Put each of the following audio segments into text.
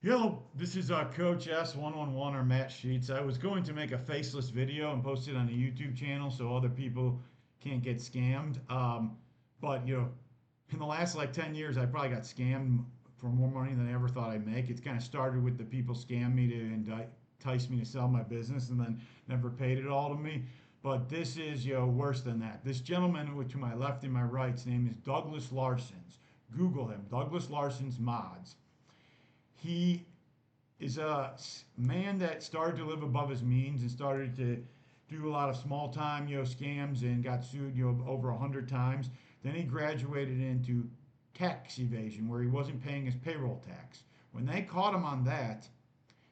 Hello, this is Coach S111 or Matt Sheets. I was going to make a faceless video and post it on the YouTube channel so other people can't get scammed. But in the last like 10 years, I probably got scammed for more money than I ever thought I'd make. It's kind of started with the people scam me to entice me to sell my business and then never paid it all to me. But this is worse than that. This gentleman to my left and my right's name is Douglas Larson's. Google him, Douglas Larson's Mods. He is a man that started to live above his means and started to do a lot of small time, scams and got sued, over 100 times. Then he graduated into tax evasion where he wasn't paying his payroll tax. When they caught him on that,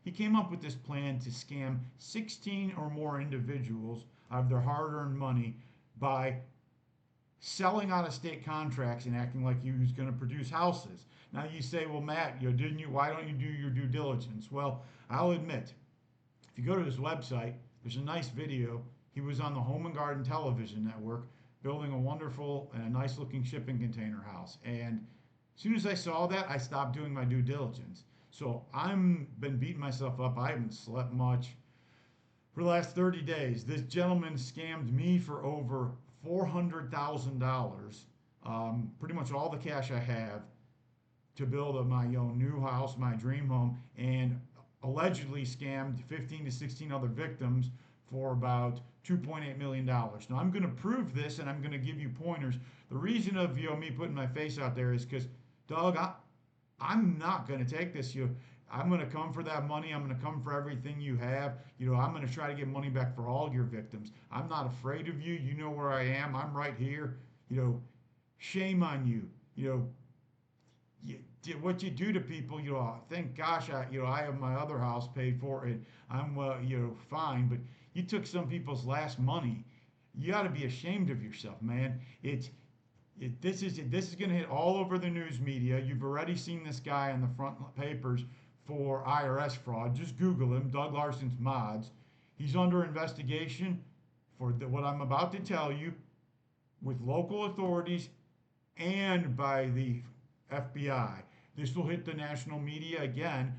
he came up with this plan to scam 16 or more individuals out of their hard-earned money by selling out of state contracts and acting like he was going to produce houses. Now you say, well, Matt, didn't you? Why don't you do your due diligence? Well, I'll admit, if you go to his website, there's a nice video. He was on the Home and Garden Television Network building a wonderful and a nice looking shipping container house. And as soon as I saw that, I stopped doing my due diligence. So I'm been beating myself up. I haven't slept much for the last 30 days. This gentleman scammed me for over $400,000, pretty much all the cash I have to build my new house, my dream home, and allegedly scammed 15 to 16 other victims for about $2.8 million. Now I'm going to prove this and I'm going to give you pointers. The reason of me putting my face out there is because, Doug, I'm not going to take this. I'm going to come for that money. I'm going to come for everything you have. I'm going to try to get money back for all your victims. I'm not afraid of you. You know where I am. I'm right here. Shame on you. You what you do to people. Thank gosh, I have my other house paid for and I'm fine. But you took some people's last money. You ought to be ashamed of yourself, man. This is going to hit all over the news media. You've already seen this guy on the front papers for IRS fraud. Just Google him, Doug Larson's Mods. He's under investigation for what I'm about to tell you with local authorities and by the FBI. This will hit the national media again.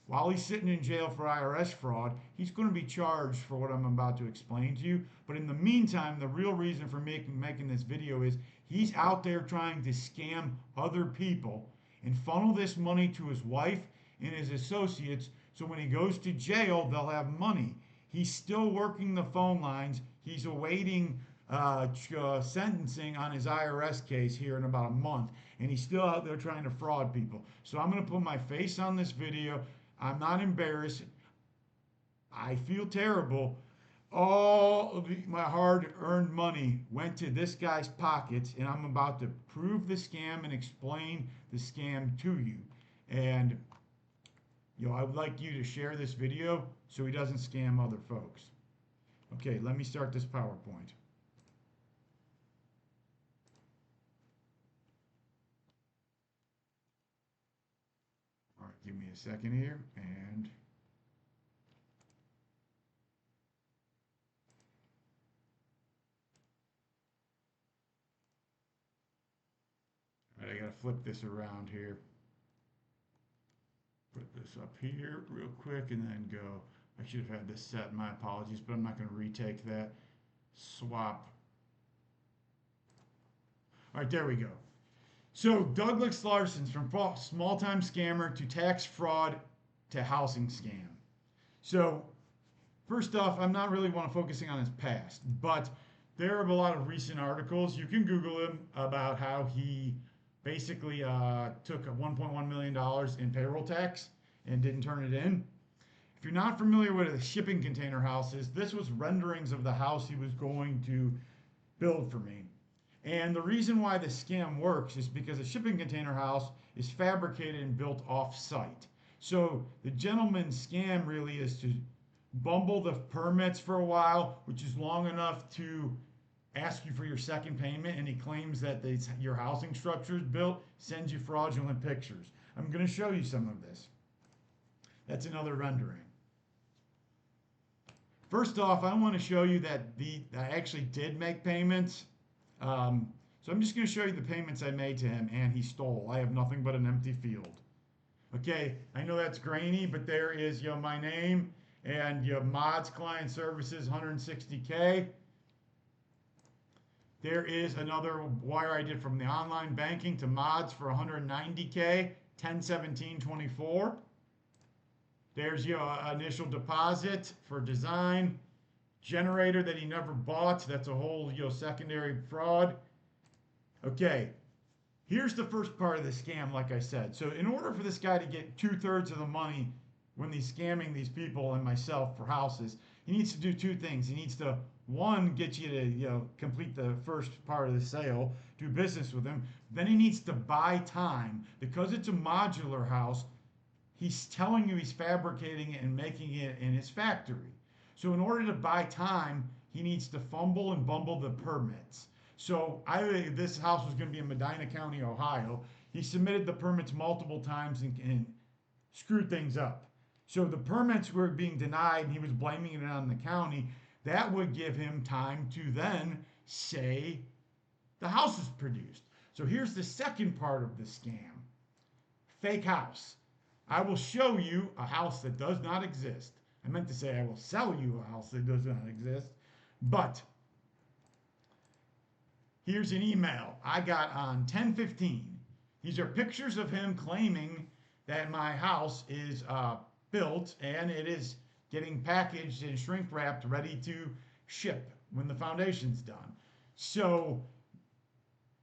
While he's sitting in jail for IRS fraud, he's going to be charged for what I'm about to explain to you. But in the meantime, the real reason for making this video is he's out there trying to scam other people and funnel this money to his wife and his associates so when he goes to jail, they'll have money. He's still working the phone lines. He's awaiting sentencing on his IRS case here in about a month, and he's still out there trying to fraud people. So I'm going to put my face on this video. I'm not embarrassed. I feel terrible. All of my hard earned money went to this guy's pockets, and I'm about to prove the scam and explain the scam to you. And I would like you to share this video so he doesn't scam other folks. Okay, let me start this PowerPoint. All right, give me a second here, and all right, I gotta flip this around here. Put this up here real quick and then go. I should have had this set, my apologies, but I'm not gonna retake that. Swap. All right, there we go. So Douglas Larson's from small-time scammer to tax fraud to housing scam. So first off, I'm not really want to focusing on his past, but there are a lot of recent articles. You can Google him about how he basically took $1.1 million in payroll tax and didn't turn it in. If you're not familiar with a shipping container house is, this was renderings of the house he was going to build for me. And the reason why the scam works is because a shipping container house is fabricated and built off site. So the gentleman's scam really is to bumble the permits for a while, which is long enough to ask you for your second payment, and he claims that your housing structure is built, sends you fraudulent pictures. I'm going to show you some of this. That's another rendering. First off, I want to show you that I actually did make payments. So I'm just going to show you the payments I made to him and he stole. I have nothing but an empty field. Okay, I know that's grainy, but there is, my name and mods client services 160K. There is another wire I did from the online banking to mods for 190K, 101724. There's your initial deposit for design, generator that he never bought. That's a whole secondary fraud. Okay, here's the first part of the scam, like I said. So in order for this guy to get 2/3 of the money when he's scamming these people and myself for houses, he needs to do two things. He needs to, one, get you to complete the first part of the sale, do business with him. Then he needs to buy time because it's a modular house. He's telling you he's fabricating it and making it in his factory. So in order to buy time, he needs to fumble and bumble the permits. So this house was going to be in Medina County, Ohio. He submitted the permits multiple times and screwed things up. So the permits were being denied and he was blaming it on the county. That would give him time to then say the house is produced. So here's the second part of the scam. Fake house. I will show you a house that does not exist. I meant to say I will sell you a house that does not exist. But here's an email I got on 10/15. These are pictures of him claiming that my house is built and it is getting packaged and shrink wrapped, ready to ship when the foundation's done. So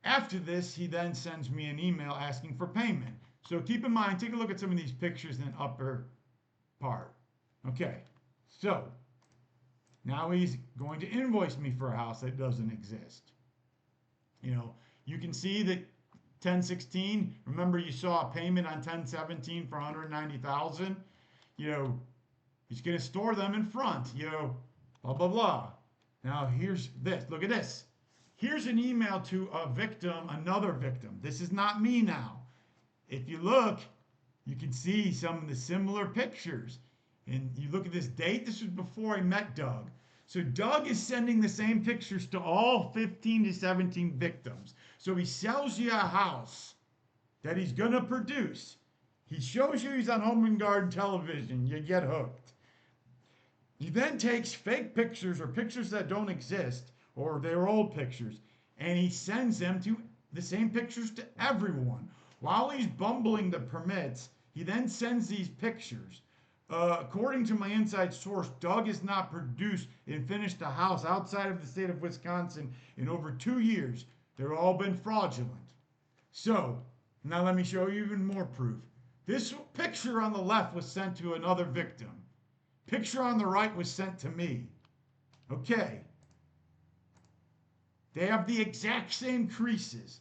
after this, he then sends me an email asking for payment. So keep in mind, take a look at some of these pictures in the upper part. Okay, so now he's going to invoice me for a house that doesn't exist. You can see that 1016, remember you saw a payment on 1017 for 190,000. He's going to store them in front, blah, blah, blah. Now here's this, look at this. Here's an email to a victim, another victim. This is not me now. If you look, you can see some of the similar pictures. And you look at this date, this was before I met Doug. So Doug is sending the same pictures to all 15 to 17 victims. So he sells you a house that he's going to produce. He shows you he's on Home and Garden television. You get hooked. He then takes fake pictures or pictures that don't exist or they're old pictures and he sends them to the same pictures to everyone. While he's bumbling the permits, he then sends these pictures. According to my inside source, Doug has not produced and finished a house outside of the state of Wisconsin in over 2 years. They've all been fraudulent. So, now let me show you even more proof. This picture on the left was sent to another victim. Picture on the right was sent to me. Okay. They have the exact same creases.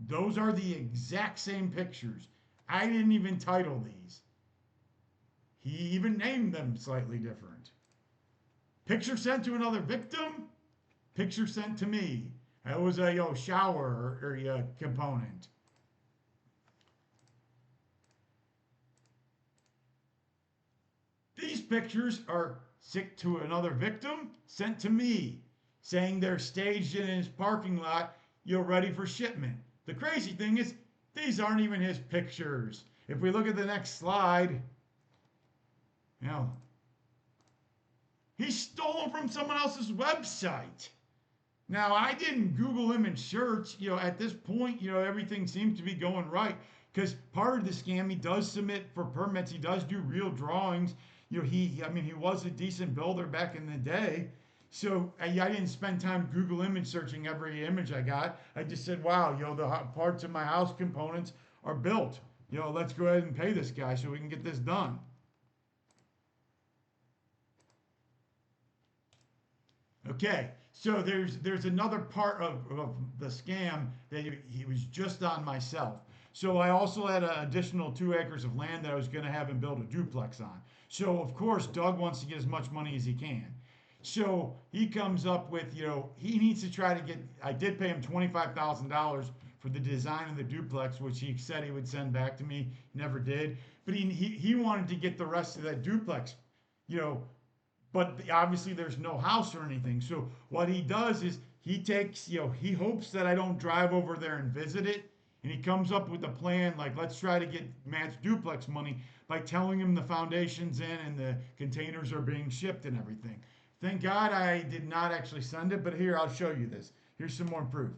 Those are the exact same pictures. I didn't even title these. He even named them slightly different. Picture sent to another victim, picture sent to me. That was a shower or component. These pictures are sent to another victim, sent to me, saying they're staged in his parking lot, ready for shipment. The crazy thing is, these aren't even his pictures. If we look at the next slide, he stole them from someone else's website. Now, I didn't Google him and search. At this point, everything seems to be going right. Because part of the scam, he does submit for permits. He does do real drawings. He was a decent builder back in the day. So I didn't spend time Google image searching every image I got. I just said, wow, the parts of my house components are built. Let's go ahead and pay this guy so we can get this done. Okay, so there's another part of the scam that he was just on myself. So I also had an additional 2 acres of land that I was going to have him build a duplex on. So of course Doug wants to get as much money as he can. So he comes up with, he needs to try to get, I did pay him $25,000 for the design of the duplex, which he said he would send back to me, never did. But he wanted to get the rest of that duplex, but obviously there's no house or anything. So what he does is he takes, he hopes that I don't drive over there and visit it. And he comes up with a plan like, let's try to get Matt's duplex money by telling him the foundation's in and the containers are being shipped and everything. Thank God I did not actually send it, but here, I'll show you this. Here's some more proof.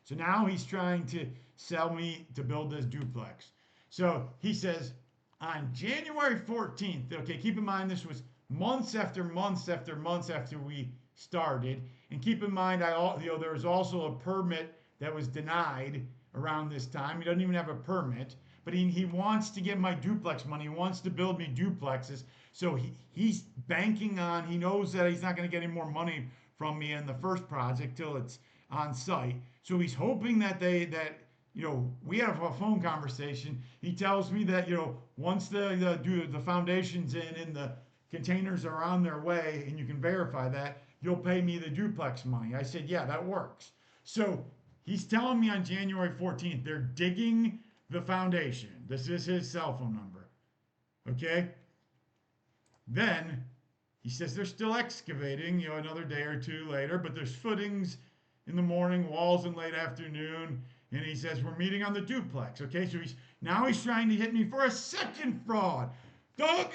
So now he's trying to sell me to build this duplex. So he says on January 14th, okay, keep in mind this was months after months after months after we started. And keep in mind, there was also a permit that was denied around this time. He doesn't even have a permit, but he wants to get my duplex money. He wants to build me duplexes. So he's banking on, he knows that he's not going to get any more money from me in the first project till it's on site. So he's hoping that we have a phone conversation. He tells me that, once the foundation's in and the containers are on their way and you can verify that, you'll pay me the duplex money. I said, yeah, that works. So he's telling me on January 14th, they're digging the foundation. This is his cell phone number. Okay? Then he says they're still excavating, another day or two later, but there's footings in the morning, walls in late afternoon, and he says we're meeting on the duplex. Okay, so he's trying to hit me for a second fraud. Doug,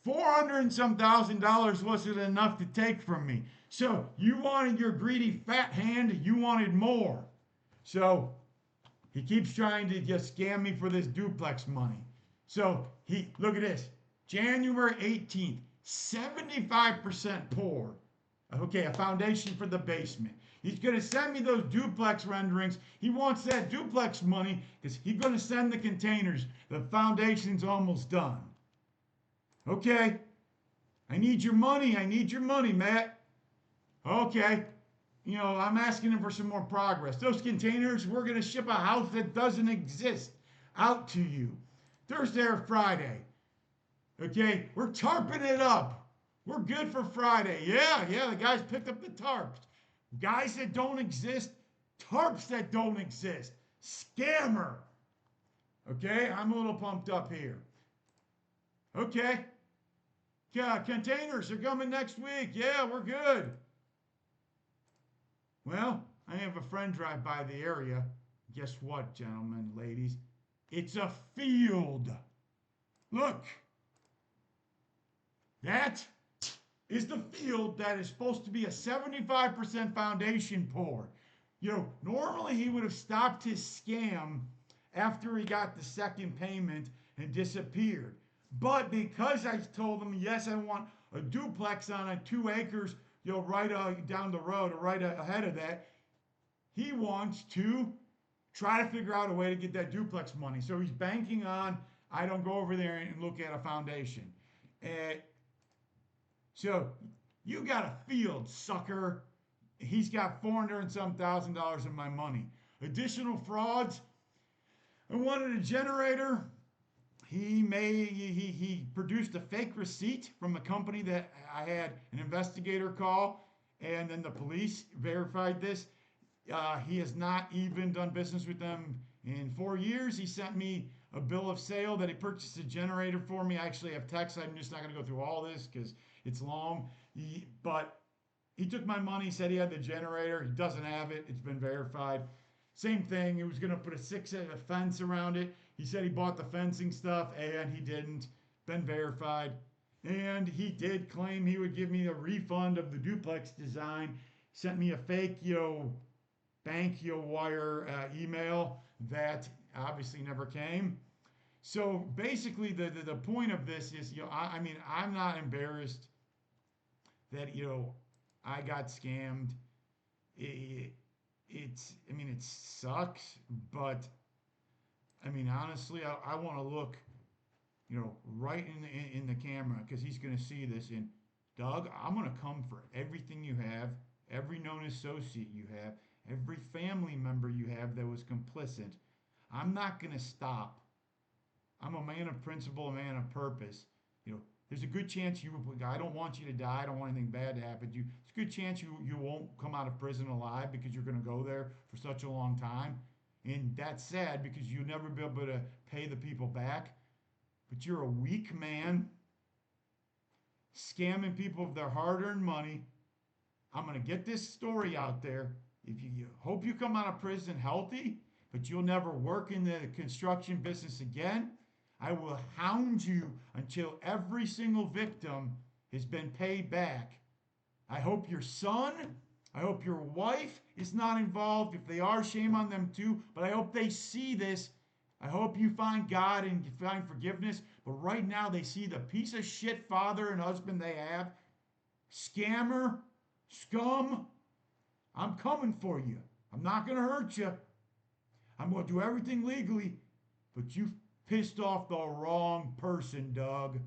400 and some $1,000 wasn't enough to take from me. So you wanted your greedy fat hand, you wanted more. So he keeps trying to just scam me for this duplex money. So look at this. January 18th, 75% poured. Okay, a foundation for the basement. He's going to send me those duplex renderings. He wants that duplex money because he's going to send the containers. The foundation's almost done. Okay, I need your money. I need your money, Matt. Okay, I'm asking him for some more progress. Those containers, we're going to ship a house that doesn't exist out to you Thursday or Friday. Okay, we're tarping it up. We're good for Friday. Yeah, the guys picked up the tarps. Guys that don't exist, tarps that don't exist. Scammer. Okay, I'm a little pumped up here. Okay. Yeah, containers are coming next week. Yeah, we're good. Well, I have a friend drive by the area. Guess what, gentlemen, ladies? It's a field. Look. That is the field that is supposed to be a 75% foundation pour. Normally he would have stopped his scam after he got the second payment and disappeared. But because I told him, yes, I want a duplex on a 2 acres, right down the road or right ahead of that, he wants to try to figure out a way to get that duplex money. So he's banking on I don't go over there and look at a foundation. So you got a field, sucker. He's got 400 and some $1,000 of my money. Additional frauds. I wanted a generator. He produced a fake receipt from a company that I had an investigator call, and then the police verified this. He has not even done business with them in 4 years. He sent me a bill of sale that he purchased a generator for me. I actually have text. I'm just not going to go through all this because it's long. But he took my money, said he had the generator. He doesn't have it. It's been verified. Same thing. He was going to put a 6-inch fence around it. He said he bought the fencing stuff, and he didn't. Been verified. And he did claim he would give me a refund of the duplex design. Sent me a fake, bank, wire email that obviously never came. So basically, the point of this is, I mean, I'm not embarrassed that, I got scammed. It sucks, but I mean, honestly, I want to look, right in the camera because he's going to see this. And Doug, I'm going to come for everything you have, every known associate you have, every family member you have that was complicit. I'm not going to stop. I'm a man of principle, a man of purpose. There's a good chance I don't want you to die. I don't want anything bad to happen to you. It's a good chance you won't come out of prison alive because you're going to go there for such a long time. And that's sad because you'll never be able to pay the people back. But you're a weak man scamming people of their hard-earned money. I'm going to get this story out there. If you hope you come out of prison healthy, but you'll never work in the construction business again. I will hound you until every single victim has been paid back. I hope your son, I hope your wife is not involved. If they are, shame on them too. But I hope they see this. I hope you find God and find forgiveness. But right now, they see the piece of shit father and husband they have. Scammer, scum. I'm coming for you. I'm not going to hurt you. I'm going to do everything legally. But you pissed off the wrong person, Doug.